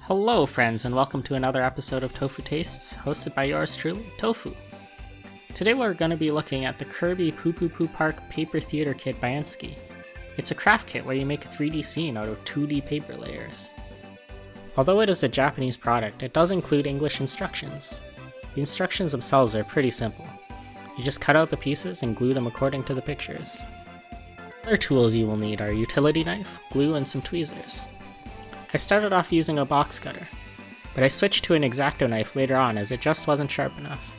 Hello friends, and welcome to another episode of Tofu Tastes, hosted by yours truly, Tofu. Today we're going to be looking at the Kirby Pupupu Park Paper Theater Kit by Ensky. It's a craft kit where you make a 3D scene out of 2D paper layers. Although it is a Japanese product, it does include English instructions. The instructions themselves are pretty simple. You just cut out the pieces and glue them according to the pictures. Other tools you will need are a utility knife, glue, and some tweezers. I started off using a box cutter, but I switched to an X-Acto knife later on as it just wasn't sharp enough.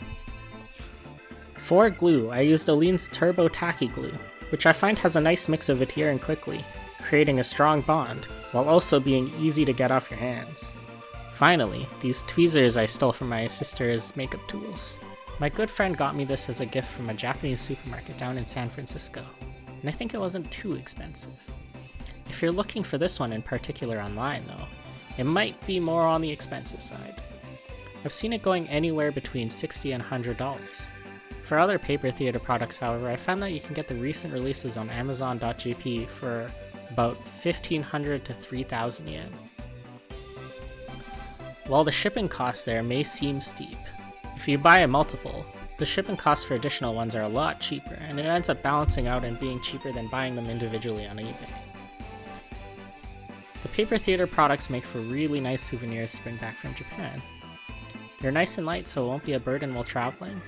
For glue, I used Aleene's Turbo Tacky Glue, which I find has a nice mix of adhering quickly, creating a strong bond, while also being easy to get off your hands. Finally, these tweezers I stole from my sister's makeup tools. My good friend got me this as a gift from a Japanese supermarket down in San Francisco, and I think it wasn't too expensive. If you're looking for this one in particular online though, it might be more on the expensive side. I've seen it going anywhere between $60 and $100. For other paper theater products however, I found that you can get the recent releases on Amazon.jp for about 1,500 to 3,000 yen. While the shipping costs there may seem steep, if you buy a multiple, the shipping costs for additional ones are a lot cheaper, and it ends up balancing out and being cheaper than buying them individually on eBay. The paper theater products make for really nice souvenirs to bring back from Japan. They're nice and light so it won't be a burden while traveling,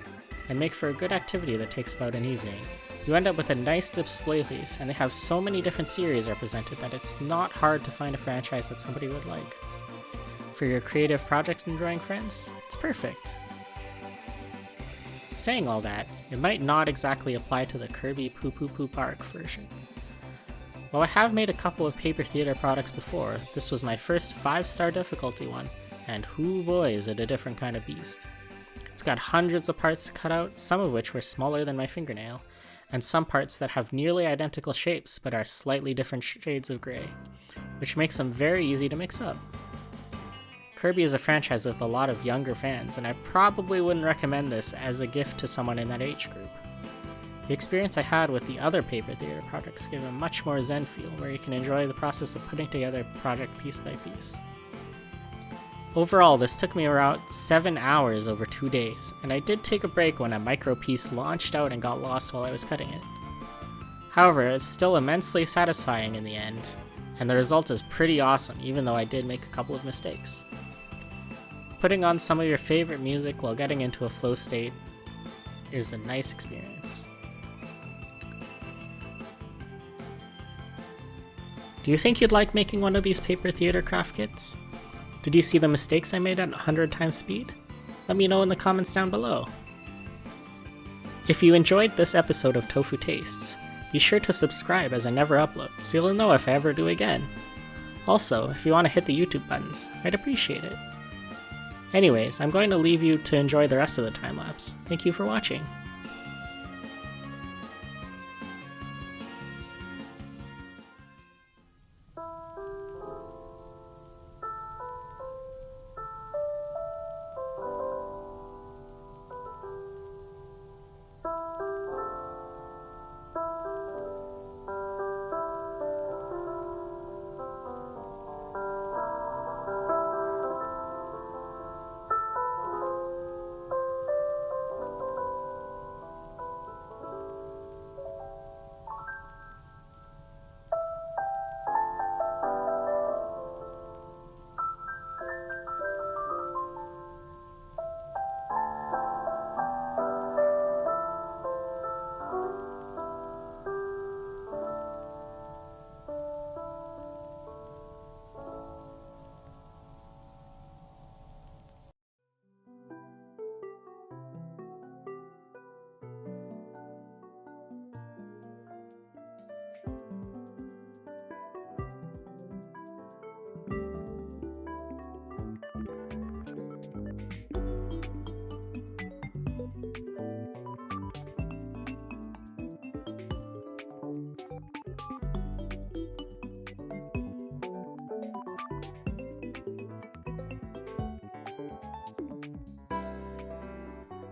and make for a good activity that takes about an evening. You end up with a nice display piece, and they have so many different series represented that it's not hard to find a franchise that somebody would like. For your creative projects and drawing friends, it's perfect. Saying all that, it might not exactly apply to the Kirby Pupupu Park version. While I have made a couple of paper theater products before, this was my first 5-star difficulty one, and whoo boy is it a different kind of beast. It's got hundreds of parts to cut out, some of which were smaller than my fingernail, and some parts that have nearly identical shapes but are slightly different shades of grey, which makes them very easy to mix up. Kirby is a franchise with a lot of younger fans, and I probably wouldn't recommend this as a gift to someone in that age group. The experience I had with the other paper theater products give a much more zen feel, where you can enjoy the process of putting together a project piece by piece. Overall, this took me around 7 hours over 2 days, and I did take a break when a micro piece launched out and got lost while I was cutting it. However, it's still immensely satisfying in the end, and the result is pretty awesome even though I did make a couple of mistakes. Putting on some of your favorite music while getting into a flow state is a nice experience. Do you think you'd like making one of these paper theater craft kits? Did you see the mistakes I made at 100 times speed? Let me know in the comments down below. If you enjoyed this episode of Tofu Tastes, be sure to subscribe as I never upload so you'll know if I ever do again. Also, if you want to hit the YouTube buttons, I'd appreciate it. Anyways, I'm going to leave you to enjoy the rest of the time lapse. Thank you for watching.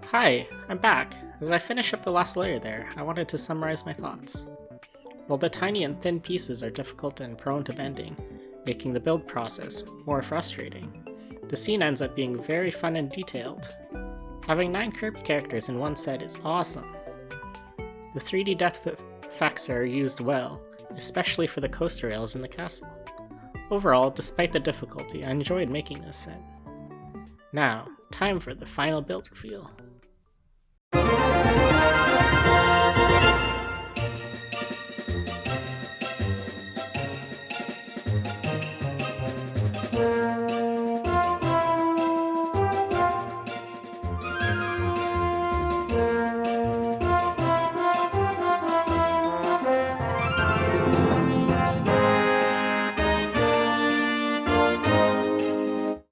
Hi, I'm back. As I finish up the last layer there, I wanted to summarize my thoughts. While the tiny and thin pieces are difficult and prone to bending, making the build process more frustrating. The scene ends up being very fun and detailed. Having 9 Kirby characters in one set is awesome. The 3D depth effects are used well, especially for the coaster rails in the castle. Overall, despite the difficulty, I enjoyed making this set. Now, time for the final build reveal.